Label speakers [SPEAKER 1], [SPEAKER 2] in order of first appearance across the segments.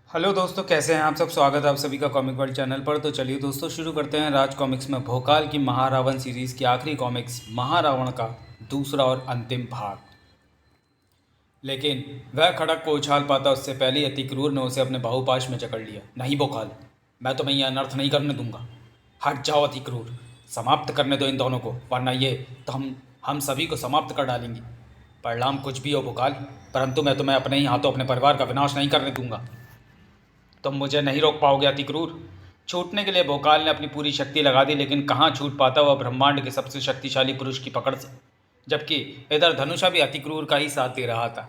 [SPEAKER 1] Hello दोस्तों, कैसे हैं आप सब। स्वागत है आप सभी का कॉमिक वर्ल्ड चैनल पर। तो चलिए दोस्तों, शुरू करते हैं राज कॉमिक्स में भोकाल की महारावण सीरीज़ की आखिरी कॉमिक्स महारावण का दूसरा और अंतिम भाग। लेकिन वह खड़क को उछाल पाता उससे पहले ही अति क्रूर ने उसे अपने बाहुपाश में जकड़ लिया। नहीं भोकाल, मैं तुम्हें यह अनर्थ नहीं करने दूंगा। हट जाओ अति क्रूर, समाप्त करने दो इन दोनों को, वरना ये तो हम सभी को समाप्त कर डालेंगी। परिणाम कुछ भी हो भोकाल, परंतु मैं तुम्हें अपने ही हाथों अपने परिवार का विनाश नहीं करने दूंगा। तुम मुझे नहीं रोक पाओगे अति क्रूर। छूटने के लिए भोकाल ने अपनी पूरी शक्ति लगा दी, लेकिन कहाँ छूट पाता वह ब्रह्मांड के सबसे शक्तिशाली पुरुष की पकड़ से। जबकि इधर धनुषा भी अति क्रूर का ही साथ दे रहा था।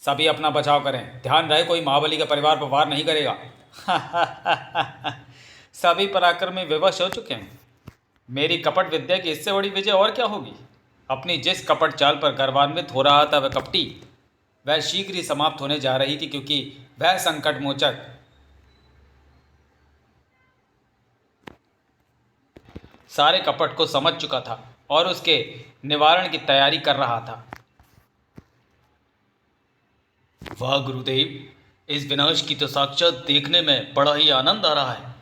[SPEAKER 1] सभी अपना बचाव करें, ध्यान रहे कोई महाबली के परिवार पर वार नहीं करेगा। सभी पराक्रमी विवश हो चुके हैं। मेरी कपट विद्या की इससे बड़ी विजय और क्या होगी। अपनी जिस कपट चाल पर गर्वान्वित हो रहा था वह कपटी, वह शीघ्र ही समाप्त होने जा रही थी, क्योंकि वह संकट मोचक सारे कपट को समझ चुका था और उसके निवारण की तैयारी कर रहा था। वाह गुरुदेव, इस विनाश की तो साक्षात देखने में बड़ा ही आनंद आ रहा है।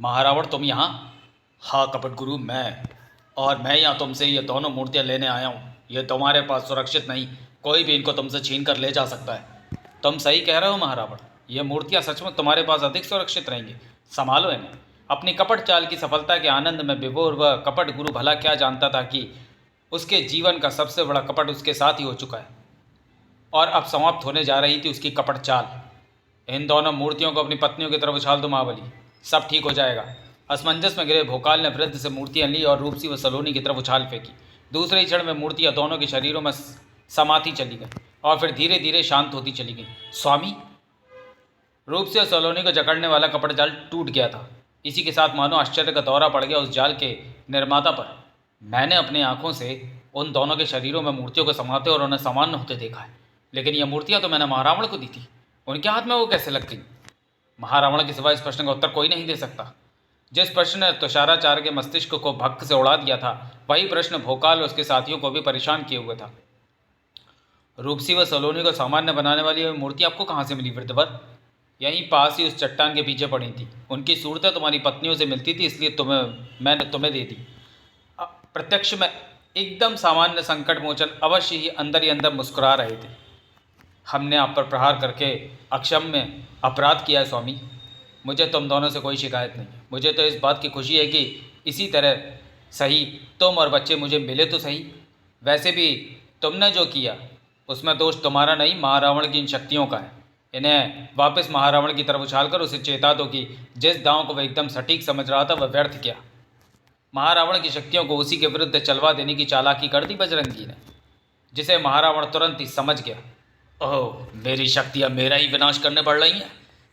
[SPEAKER 1] महारावण तुम यहाँ? हाँ कपट गुरु, मैं यहाँ तुमसे ये दोनों मूर्तियाँ लेने आया हूँ। ये तुम्हारे पास सुरक्षित नहीं, कोई भी इनको तुमसे छीन कर ले जा सकता है। तुम सही कह रहे हो महारावण, ये मूर्तियाँ सच में तुम्हारे पास अधिक सुरक्षित रहेंगी। संभालो इन्हें। अपनी कपट चाल की सफलता के आनंद में विभोर वह कपट गुरु भला क्या जानता था कि उसके जीवन का सबसे बड़ा कपट उसके साथ ही हो चुका है और अब समाप्त होने जा रही थी उसकी कपट चाल। इन दोनों मूर्तियों को अपनी पत्नियों की तरफ उछाल दो महाबली, सब ठीक हो जाएगा। असमंजस में गिरे भोकाल ने वृद्ध से मूर्तियां ली और रूपसी व सलोनी की तरफ उछाल फेंकी। दूसरे ही क्षण में मूर्तियां दोनों के शरीरों में समाती चली गई और फिर धीरे धीरे शांत होती चली गई। स्वामी, रूपसी और सलोनी को जकड़ने वाला कपट जाल टूट गया था। इसी के साथ मानो आश्चर्य का दौरा पड़ गया उस जाल के निर्माता पर। मैंने अपनी आंखों से उन दोनों के शरीरों में मूर्तियों को समाते और उन्हें सामान्य होते देखा है, लेकिन यह मूर्तियां तो मैंने महारावण को दी थी, उनके हाथ में वो कैसे लग गई? महारावण के सिवाय इस प्रश्न का उत्तर कोई नहीं दे सकता। जिस प्रश्न ने तुषाराचार्य के मस्तिष्क को भक्क से उड़ा दिया था, वही प्रश्न भोकाल और उसके साथियों को भी परेशान किए हुए था। रूपसी व सलोनी को सामान्य बनाने वाली वह मूर्ति आपको कहाँ से मिली वृद्धवर? यहीं पास ही उस चट्टान के पीछे पड़ी थी। उनकी सूरतें तुम्हारी पत्नियों से मिलती थी, इसलिए मैंने तुम्हें दे दी। प्रत्यक्ष में एकदम सामान्य संकट मोचन अवश्य ही अंदर मुस्कुरा रहे थे। हमने आप पर प्रहार करके अक्षम्य अपराध किया है स्वामी। मुझे तुम दोनों से कोई शिकायत नहीं है। मुझे तो इस बात की खुशी है कि इसी तरह सही तुम और बच्चे मुझे मिले तो सही। वैसे भी तुमने जो किया उसमें दोष तुम्हारा नहीं, महारावण की इन शक्तियों का है। इन्हें वापस महारावण की तरफ उछालकर उसे चेता दो कि जिस दांव को वह एकदम सटीक समझ रहा था वह व्यर्थ किया। महारावण की शक्तियों को उसी के विरुद्ध चलवा देने की चालाकी कर दी बजरंगी ने, जिसे महारावण तुरंत ही समझ गया। ओह, मेरी शक्तियाँ मेरा ही विनाश करने पड़ रही हैं,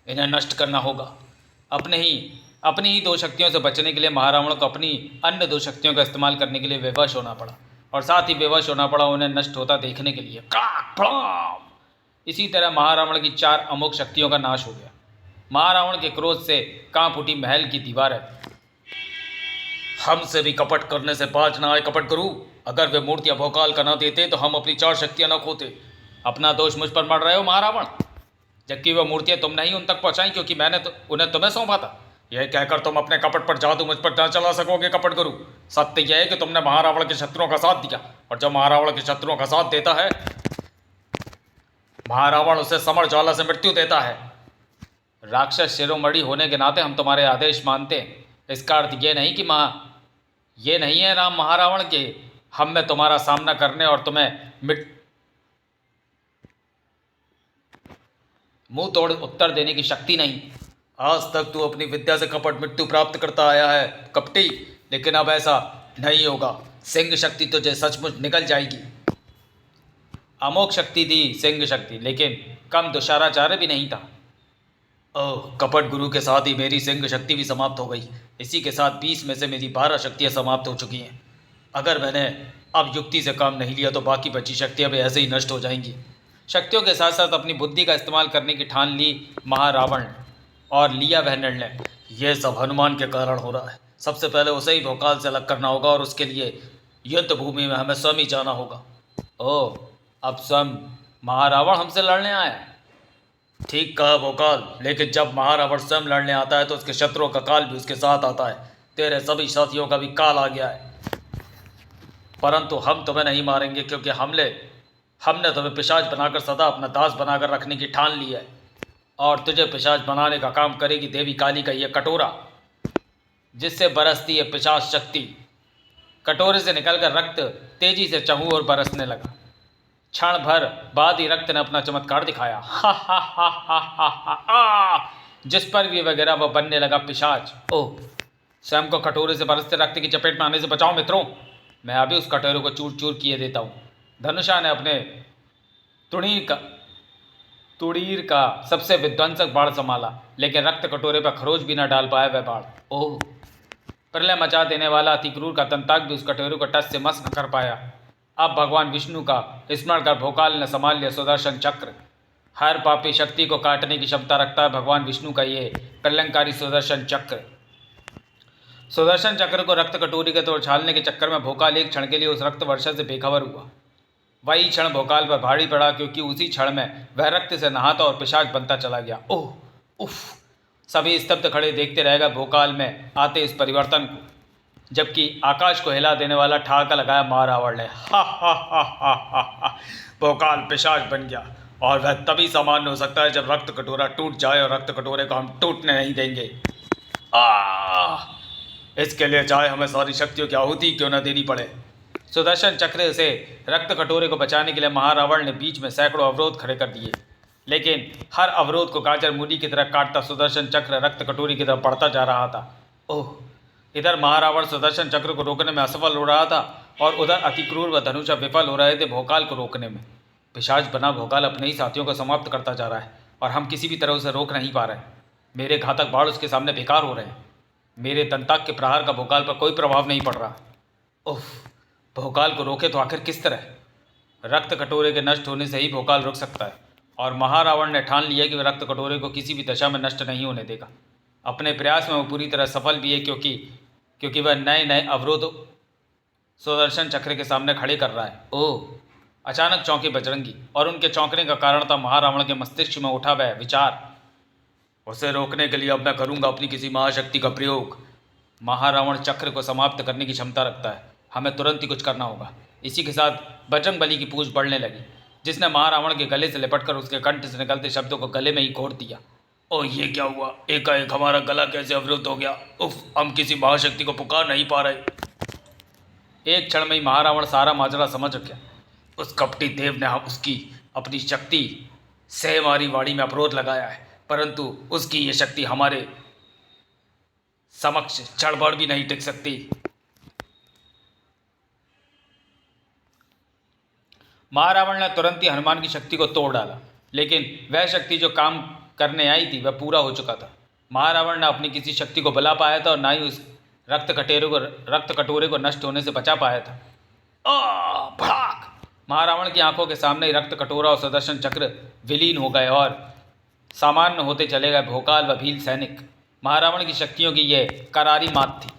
[SPEAKER 1] इन्हें नष्ट करना होगा। अपनी ही दो शक्तियों से बचने के लिए महारावण को अपनी अन्य दो शक्तियों का इस्तेमाल करने के लिए विवश होना पड़ा, और साथ ही विवश होना पड़ा उन्हें नष्ट होता देखने के लिए। इसी तरह महारावण की चार अमोघ शक्तियों का नाश हो गया। महारावण के क्रोध से कांप उठी महल की दीवारें। हमसे भी कपट करने से बाज ना आए कपट गुरु। अगर वे मूर्तियां भोकाल का न देते तो हम अपनी चार शक्तियां न खोते। अपना दोष मुझ पर मढ़ रहे हो महारावण, जबकि वह मूर्तियां तुमने ही उन तक पहुंचाई, क्योंकि मैंने तो उन्हें तुम्हें सौंपा था। यह कहकर तुम अपने कपट पर जादू मुझ पर न चला सकोगे कपट गुरु। सत्य यह है कि तुमने महारावण के शत्रुओं का साथ दिया, और जब महारावण के शत्रुओं का साथ देता है महारावण उसे समर ज्वाला से मृत्यु देता है। राक्षस शिरोमणि होने के नाते हम तुम्हारे आदेश मानते हैं। इसका अर्थ ये नहीं है राम महारावण के हम में तुम्हारा सामना करने और तुम्हें मुंह तोड़ उत्तर देने की शक्ति नहीं। आज तक तू अपनी विद्या से कपट मृत्यु प्राप्त करता आया है कपटी, लेकिन अब ऐसा नहीं होगा। सिंह शक्ति तुझे सचमुच निकल जाएगी। अमोघ शक्ति थी सिंह शक्ति, लेकिन कम तुषाराचार्य भी नहीं था। ओह, कपट गुरु के साथ ही मेरी सिंह शक्ति भी समाप्त हो गई। इसी के साथ 20 में से मेरी 12 शक्तियाँ समाप्त हो चुकी हैं। अगर मैंने अब युक्ति से काम नहीं लिया तो बाकी बची शक्तियाँ भी ऐसे ही नष्ट हो जाएंगी। शक्तियों के साथ साथ अपनी बुद्धि का इस्तेमाल करने की ठान ली महारावण ने, और लिया वह निर्णय, यह सब हनुमान के कारण हो रहा है। सबसे पहले उसे ही भोकाल से अलग करना होगा, और उसके लिए युद्ध भूमि में हमें स्वयं ही जाना होगा। ओह, अब स्वयं महारावण हमसे लड़ने आया है। ठीक कहा भोकाल, लेकिन जब महारावण स्वयं लड़ने आता है तो उसके शत्रुओं का काल भी उसके साथ आता है। तेरे सभी साथियों का भी काल आ गया है, परंतु हम तुम्हें नहीं मारेंगे, क्योंकि हमने तुम्हें पिशाच बनाकर सदा अपना दास बनाकर रखने की ठान ली है। और तुझे पिशाच बनाने का काम करेगी देवी काली का यह कटोरा, जिससे बरसती है पिशाच शक्ति। कटोरे से निकलकर रक्त तेजी से चहु और बरसने लगा। क्षण भर बाद ही रक्त ने अपना चमत्कार दिखाया। हा हा हा हा हा हा हा। जिस पर भी वगैरह वह बनने लगा पिशाच। ओह, स्वयं को कटोरे से बरसते रक्त की चपेट में आने से बचाओ मित्रों, मैं अभी उस कटोरे को चूर चूर किए देता हूँ। धनुषा ने अपने तुड़ीर का सबसे विध्वंसक बाढ़ संभाला, लेकिन रक्त कटोरे पर खरोच भी न डाल पाया वह बाढ़। ओह, प्रलय मचा देने वाला अतिक्रूर का दंताक भी उस कटोरे को टस से मस न कर पाया। अब भगवान विष्णु का स्मरण कर भोकाल ने संभाल लिया सुदर्शन चक्र। हर पापी शक्ति को काटने की क्षमता रखता है भगवान विष्णु का ये प्रलयंकारी सुदर्शन चक्र। सुदर्शन चक्र को रक्त कटोरी के तोड़ छालने के चक्कर में भोकाल एक क्षण के लिए उस रक्त वर्षा से बेखबर हुआ। वही क्षण भोकाल पर भारी पड़ा, क्योंकि उसी क्षण में वह रक्त से नहाता और पिशाच बनता चला गया। ओह उफ, सभी स्तब्ध खड़े देखते रह गए भोकाल में आते इस परिवर्तन को, जबकि आकाश को हिला देने वाला ठहाका लगाया महारावण ने। हा हा हा हा हा हा। भोकाल पिशाच बन गया, और वह तभी सामान्य हो सकता है जब रक्त कटोरा टूट जाए, और रक्त कटोरे को हम टूटने नहीं देंगे। इसके लिए चाहे हमें सारी शक्तियों की आहुति क्यों न देनी पड़े। सुदर्शन चक्र से रक्त कटोरे को बचाने के लिए महारावण ने बीच में सैकड़ों अवरोध खड़े कर दिए, लेकिन हर अवरोध को गाजर मूली की तरह काटता सुदर्शन चक्र रक्त कटोरी की तरफ बढ़ता जा रहा था। ओह, इधर महारावण सुदर्शन चक्र को रोकने में असफल हो रहा था, और उधर अतिक्रूर व धनुषा विफल हो रहे थे भोकाल को रोकने में। पिशाच बना भोकाल अपने ही साथियों को समाप्त करता जा रहा है, और हम किसी भी तरह उसे रोक नहीं पा रहे। मेरे घातक बाढ़ उसके सामने बेकार हो रहे हैं। मेरे दंताक के प्रहार का भोकाल पर कोई प्रभाव नहीं पड़ रहा। उफ, भोकाल को रोके तो आखिर किस तरह? रक्त कटोरे के नष्ट होने से ही भोकाल रुक सकता है, और महारावण ने ठान लिया कि वह रक्त कटोरे को किसी भी दशा में नष्ट नहीं होने देगा। अपने प्रयास में वो पूरी तरह सफल भी है, क्योंकि वह नए नए अवरोध सुदर्शन चक्र के सामने खड़े कर रहा है। ओह, अचानक चौंके बजरंगी, और उनके चौंकने का कारण था महारावण के मस्तिष्क में उठा वह विचार। उसे रोकने के लिए अब मैं करूंगा अपनी किसी महाशक्ति का प्रयोग। महारावण चक्र को समाप्त करने की क्षमता रखता है, हमें तुरंत ही कुछ करना होगा। इसी के साथ बजरंगबली की पूंछ बढ़ने लगी, जिसने महारावण के गले से लिपटकर उसके कंठ से निकलते शब्दों को गले में ही घोट दिया। ओ, ये क्या हुआ? एकाएक हमारा गला कैसे अवरुद्ध हो गया? उफ, हम किसी महाशक्ति को पुकार नहीं पा रहे। एक क्षण में ही महारावण सारा माजरा समझ गया। उस कपटी देव ने उसकी अपनी शक्ति से हमारी वाणी में अवरोध लगाया है, परंतु उसकी ये शक्ति हमारे समक्ष क्षणभर भी नहीं टिक सकती। महारावण ने तुरंत ही हनुमान की शक्ति को तोड़ डाला, लेकिन वह शक्ति जो काम करने आई थी वह पूरा हो चुका था। महारावण ने अपनी किसी शक्ति को बुला पाया था, और ना ही उस रक्त कटोरे को नष्ट होने से बचा पाया था। भड़ाक! महारावण की आंखों के सामने ही रक्त कटोरा और सुदर्शन चक्र विलीन हो गए, और सामान्य होते चले गए भोकाल व भील सैनिक। महारावण की शक्तियों की यह करारी मात थी।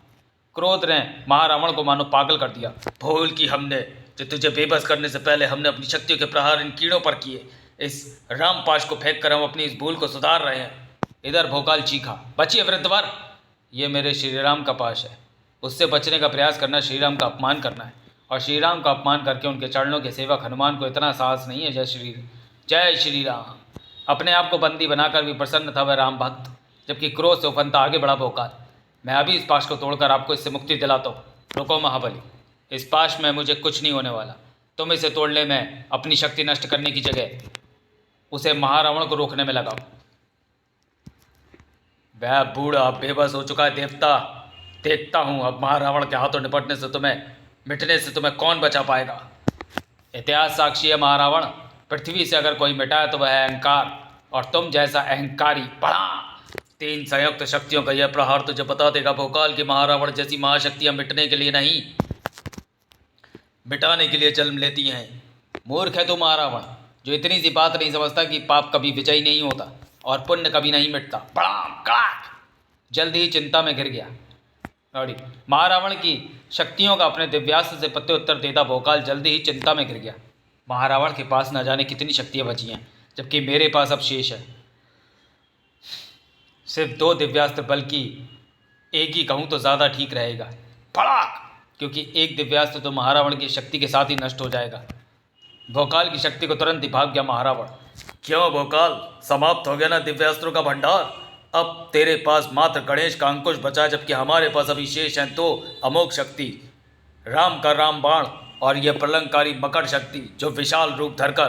[SPEAKER 1] क्रोध ने महारावण को मानो पागल कर दिया। भूल की हमने, जो तुझे बेबस करने से पहले हमने अपनी शक्तियों के प्रहार इन कीड़ों पर किए। इस रामपाश को फेंक कर हम अपनी इस भूल को सुधार रहे हैं। इधर भोकाल चीखा, बचिए वृद्धवर, ये मेरे श्रीराम का पाश है। उससे बचने का प्रयास करना श्रीराम का अपमान करना है, और श्रीराम का अपमान करके उनके चरणों के सेवक हनुमान को इतना साहस नहीं है। जय श्री राम। अपने आप को बंदी बनाकर भी प्रसन्न था वह राम भक्त, जबकि क्रोध से उफनता आगे बढ़ा भोकाल। मैं अभी इस पाश को तोड़कर आपको इससे मुक्ति दिलाता हूँ। रुको महाबली, इस पाश में मुझे कुछ नहीं होने वाला। तुम इसे तोड़ने में अपनी शक्ति नष्ट करने की जगह उसे महारावण को रोकने में लगाओ। वह बूढ़ा बेबस हो चुका है देवता। देखता हूँ अब महारावण के हाथों मिटने से तुम्हें कौन बचा पाएगा। इतिहास साक्षी है महारावण, पृथ्वी से अगर कोई मिटा है तो वह है अहंकार, और तुम जैसा अहंकारी बड़ा। 3 संयुक्त शक्तियों का यह प्रहार तुझे बता देगा भोकाल की महारावण जैसी महाशक्तियां मिटने के लिए नहीं, मिटाने के लिए जन्म लेती हैं। मूर्ख है तू महारावण, जो इतनी सी बात नहीं समझता कि पाप कभी विजयी नहीं होता और पुण्य कभी नहीं मिटता। बड़ाम कड़ाक! जल्द ही चिंता में घिर गया। महारावण की शक्तियों का अपने दिव्यास्त्र से प्रत्युत्तर देता भोकाल जल्दी ही चिंता में गिर गया। महारावण के पास न जाने कितनी शक्तियाँ बची हैं, जबकि मेरे पास अब शेष है। सिर्फ 2 दिव्यास्त्र, बल्कि एक ही कहूँ तो ज़्यादा ठीक रहेगा। फड़ाक! क्योंकि एक दिव्यास्त्र तो महारावण की शक्ति के साथ ही नष्ट हो जाएगा। भोकाल की शक्ति को तुरंत ही भाग गया महारावण। क्यों भोकाल, समाप्त हो गया ना दिव्यास्त्रों का भंडार? अब तेरे पास मात्र गणेश का अंकुश बचा है, जबकि हमारे पास अभी शेष हैं 2 अमोघ शक्ति, राम का राम बाण और यह प्रलंकारी मकर शक्ति, जो विशाल रूप धरकर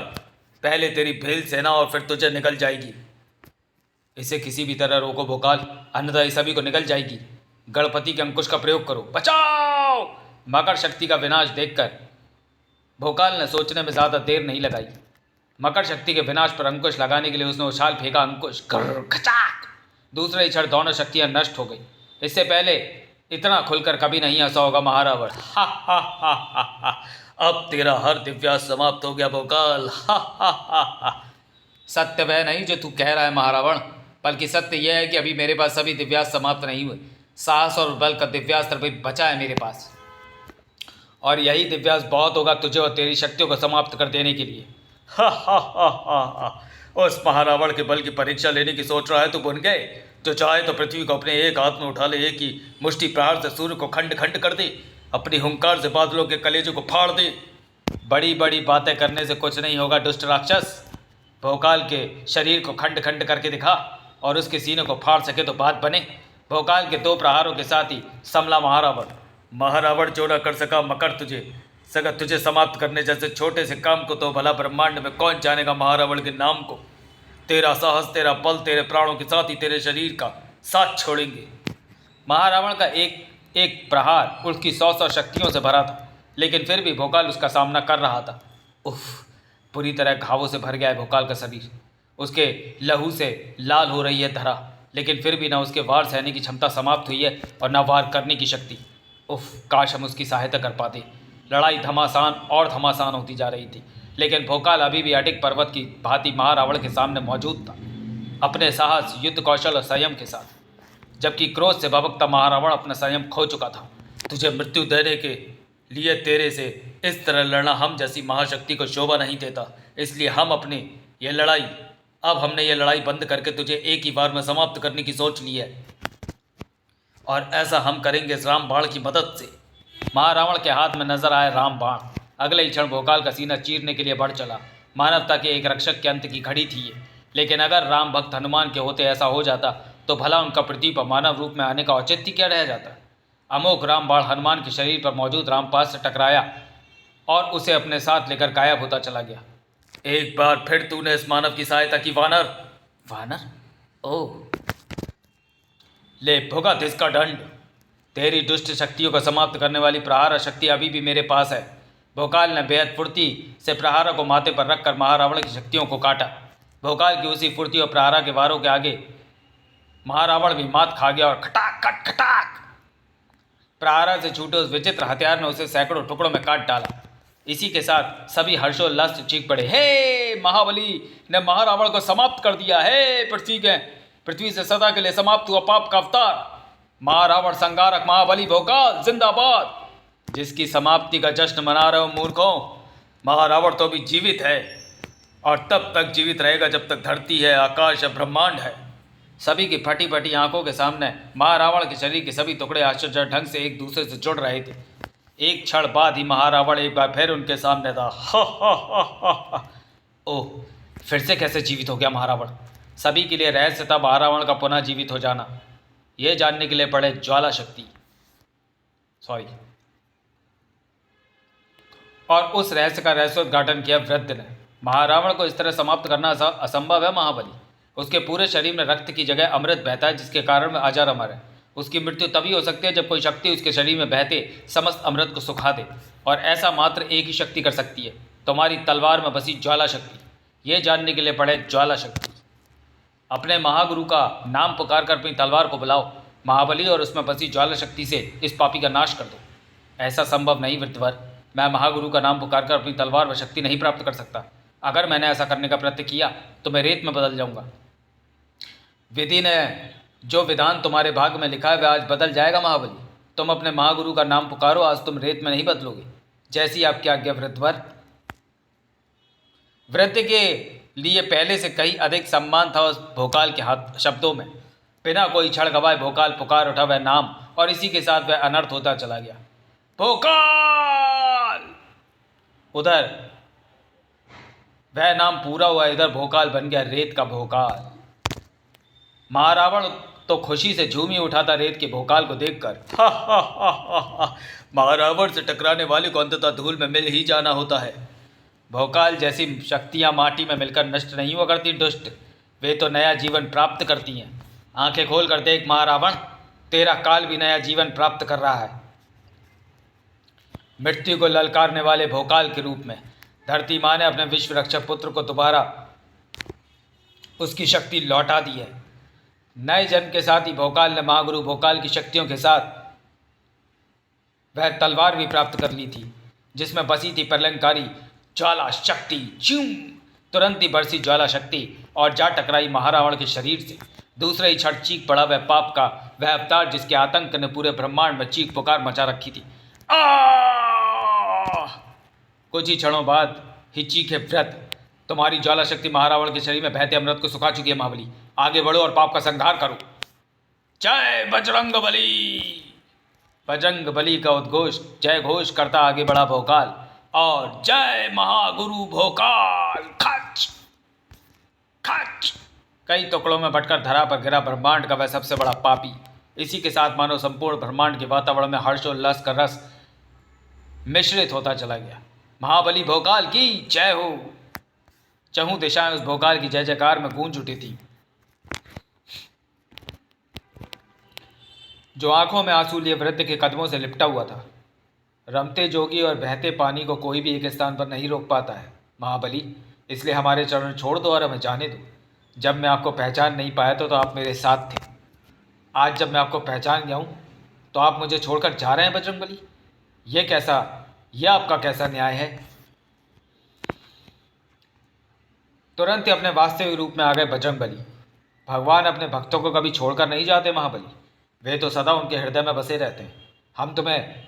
[SPEAKER 1] पहले तेरी भील सेना और फिर तुझे निकल जाएगी। इसे किसी भी तरह रोको भोकाल, अन्यथा इस सभी को निकल जाएगी। गणपति के अंकुश का प्रयोग करो, बचाओ! मकर शक्ति का विनाश देखकर भोकाल ने सोचने में ज़्यादा देर नहीं लगाई। मकर शक्ति के विनाश पर अंकुश लगाने के लिए उसने उछाल फेंका, अंकुश खचाक! दूसरे ही क्षण दोनों शक्तियां नष्ट हो गई। इससे पहले इतना खुलकर कभी नहीं हंसा होगा महारावण। हा हा हा हा हा, अब तेरा हर दिव्यास्त्र समाप्त हो गया भोकाल। हा हा हा हा। सत्य वह नहीं जो तू कह रहा है महारावण, बल्कि सत्य यह है कि अभी मेरे पास सभी दिव्यास्त्र समाप्त नहीं हुए। साहस और बल का दिव्यास्त्र भी बचा है मेरे पास, और यही दिव्यास्त्र बहुत होगा तुझे और तेरी शक्तियों को समाप्त कर देने के लिए। हा हा हा हा हा। उस महारावण के बल की परीक्षा लेने की सोच रहा है तू बन गए, जो चाहे तो पृथ्वी को अपने एक हाथ में उठा ले, एक ही मुष्टि प्रहार से सूर्य को खंड खंड कर दे, अपनी हुंकार से बादलों के कलेजों को फाड़ दे। बड़ी बड़ी बातें करने से कुछ नहीं होगा दुष्ट राक्षस। भोकाल के शरीर को खंड खंड करके दिखा, और उसके सीने को फाड़ सके तो बात बने। भोकाल के 2 प्रहारों के साथ ही संभला महारावण। महारावण जो न कर सका मकर तुझे समाप्त करने जैसे छोटे से काम को तो भला ब्रह्मांड में कौन जानेगा महारावण के नाम को। तेरा साहस, तेरा बल, तेरे प्राणों के साथ ही तेरे शरीर का साथ छोड़ेंगे। महारावण का एक एक प्रहार उसकी 100 शक्तियों से भरा था, लेकिन फिर भी भोकाल उसका सामना कर रहा था। उफ! पूरी तरह घावों से भर गया है भोकाल का शरीर। उसके लहू से लाल हो रही है धरा, लेकिन फिर भी न उसके वार सहने की क्षमता समाप्त हुई है और न वार करने की शक्ति। उफ! काश हम उसकी सहायता कर पाते। लड़ाई घमासान और घमासान होती जा रही थी, लेकिन भोकाल अभी भी अडिग पर्वत की भांति महारावण के सामने मौजूद था, अपने साहस, युद्ध कौशल और संयम के साथ। जबकि क्रोध से भभकता महारावण अपना संयम खो चुका था। तुझे मृत्यु देने के लिए तेरे से इस तरह लड़ना हम जैसी महाशक्ति को शोभा नहीं देता, इसलिए हमने ये लड़ाई बंद करके तुझे एक ही बार में समाप्त करने की सोच ली है, और ऐसा हम करेंगे इस राम बाण की मदद से। महारावण के हाथ में नजर आया राम बाण। अगले ही क्षण भोकाल का सीना चीरने के लिए बढ़ चला। मानवता के एक रक्षक के अंत की घड़ी थी ये, लेकिन अगर राम भक्त हनुमान के होते ऐसा हो जाता तो भला उनका पृथ्वी पर मानव रूप में आने का औचित्य क्या रह जाता। अमोघ राम बाण हनुमान के शरीर पर मौजूद रामपाश से टकराया और उसे अपने साथ लेकर गायब होता चला गया। एक बार फिर तूने इस मानव की सहायता की वानर। वानर? ओह! ले भुगत इसका दंड। तेरी दुष्ट शक्तियों को समाप्त करने वाली प्रहार शक्ति अभी भी मेरे पास है। भोकाल ने बेहद फुर्ती से प्रहार को माथे पर रखकर महारावण की शक्तियों को काटा। भोकाल की उसी फुर्ती और प्रहार के वारों के आगे महारावण भी मात खा गया और खटाक खट खटाक प्रहार से छूटे उस विचित्र हथियार ने उसे सैकड़ों टुकड़ों में काट डाला। इसी के साथ सभी हर्षोल्लास से चीख पड़े, हे! महाबली ने महारावण को समाप्त कर दिया है। पृथ्वी से सदा के लिए समाप्त हुआ पाप का अवतार महारावण संगारक महाबली भोकाल जिंदाबाद। जिसकी समाप्ति का जश्न मना रहे हो मूर्खों। महारावण तो अभी जीवित है और तब तक जीवित रहेगा जब तक धरती है, आकाश है, ब्रह्मांड है। सभी की फटी फटी आंखों के सामने महारावण के शरीर के सभी टुकड़े आश्चर्य ढंग से एक दूसरे से जुड़ रहे थे। एक क्षण बाद ही महारावण एक बार फिर उनके सामने था। हा हा हा हा हा। ओह! फिर से कैसे जीवित हो गया महारावण। सभी के लिए रहस्य था महारावण का पुनः जीवित हो जाना। यह जानने के लिए पड़े ज्वाला शक्ति और उस रहस्य का रहस्योद्घाटन किया वृद्ध ने। महारावण को इस तरह समाप्त करना असंभव है महाबली। उसके पूरे शरीर में रक्त की जगह अमृत बहता है, जिसके कारण वह अजर अमर है। उसकी मृत्यु तभी हो सकती है जब कोई शक्ति उसके शरीर में बहते समस्त अमृत को सुखा दे, और ऐसा मात्र एक ही शक्ति कर सकती है, तुम्हारी तलवार में बसी ज्वाला शक्ति। यह जानने के लिए पड़े ज्वाला शक्ति। अपने महागुरु का नाम पुकार कर अपनी तलवार को बुलाओ महाबली, और उसमें बसी ज्वाला शक्ति से इस पापी का नाश कर दो। ऐसा संभव नहीं वृद्धवर। मैं महागुरु का नाम पुकार कर अपनी तलवार व शक्ति नहीं प्राप्त कर सकता। अगर मैंने ऐसा करने का प्रयत्न किया तो मैं रेत में बदल जाऊंगा। विधि ने जो विधान तुम्हारे भाग्य में लिखा है वह आज बदल जाएगा महाबली। तुम अपने महागुरु का नाम पुकारो, आज तुम रेत में नहीं बदलोगे। जैसी आपकी आज्ञा वृद्धवर। वृद्ध के लिए पहले से कहीं अधिक सम्मान था उस भोकाल के हाथ शब्दों में। बिना कोई क्षण गवाए भोकाल पुकार उठा वह नाम, और इसी के साथ वह अनर्थ होता चला गया। भोकाल! उधर वह नाम पूरा हुआ, इधर भोकाल बन गया रेत का भोकाल। महारावण तो खुशी से झूम ही उठा था रेत के भोकाल को देखकर। हा हा हा हा हा, महारावण से टकराने वाले को अंततः धूल में मिल ही जाना होता है। भोकाल जैसी शक्तियां माटी में मिलकर नष्ट नहीं हुआ करती दुष्ट, वे तो नया जीवन प्राप्त करती हैं। आंखें खोल कर देख महारावण, तेरा काल भी नया जीवन प्राप्त कर रहा है। मृत्यु को ललकारने वाले भोकाल के रूप में धरती माँ ने अपने विश्व रक्षक पुत्र को दोबारा उसकी शक्ति लौटा दी है। नए जन्म के साथ ही भोकाल ने महागुरु भोकाल की शक्तियों के साथ वह तलवार भी प्राप्त कर ली थी, जिसमें बसी थी प्रलयंकारी ज्वाला शक्ति। च्यूं! तुरंत ही बरसी ज्वाला शक्ति और जा टकराई महारावण के शरीर से। दूसरे ही क्षण चीख पड़ा वह पाप का वह अवतार, जिसके आतंक ने पूरे ब्रह्मांड में चीख पुकार मचा रखी थी। कुछ ही क्षणों बाद ही चीखे व्रत, तुम्हारी ज्वाला शक्ति महारावण के शरीर में बहते अमृत को सुखा चुकी है। महाबली, आगे बढ़ो और पाप का संहार करो। जय बजरंग बली! बजरंग बली का उद्घोष जय घोष करता आगे बढ़ा भोकाल, और जय महागुरु भोकाल। खच खच, कई टुकड़ों में बटकर धरा पर गिरा ब्रह्मांड का वह सबसे बड़ा पापी। इसी के साथ मानो संपूर्ण ब्रह्मांड के वातावरण में हर्षोल्लास का रस मिश्रित होता चला गया। महाबली भोकाल की जय हो। चहुं दिशाएं उस भोकाल की जय जयकार में गूंज उठी थी। जो आंखों में आंसू लिए वृद्ध के कदमों से लिपटा हुआ था। रमते जोगी और बहते पानी को कोई भी एक स्थान पर नहीं रोक पाता है महाबली, इसलिए हमारे चरण छोड़ दो और हमें जाने दो। जब मैं आपको पहचान नहीं पाया तो आप मेरे साथ थे। आज जब मैं आपको पहचान गया हूँ तो आप मुझे छोड़कर जा रहे हैं बजरंगबली? यह आपका कैसा न्याय है? तुरंत ही अपने वास्तविक रूप में आ गए बजरंगबली। भगवान अपने भक्तों को कभी छोड़कर नहीं जाते महाबली, वे तो सदा उनके हृदय में बसे रहते हैं। हम तुम्हें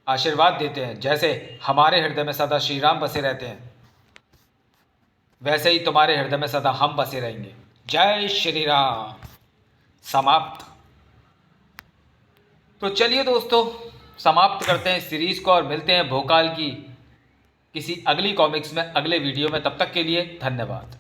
[SPEAKER 1] आशीर्वाद देते हैं, जैसे हमारे हृदय में सदा श्री राम बसे रहते हैं, वैसे ही तुम्हारे हृदय में सदा हम बसे रहेंगे। जय श्री राम। समाप्त। तो चलिए दोस्तों, समाप्त करते हैं इस सीरीज को और मिलते हैं भोकाल की किसी अगली कॉमिक्स में अगले वीडियो में। तब तक के लिए धन्यवाद।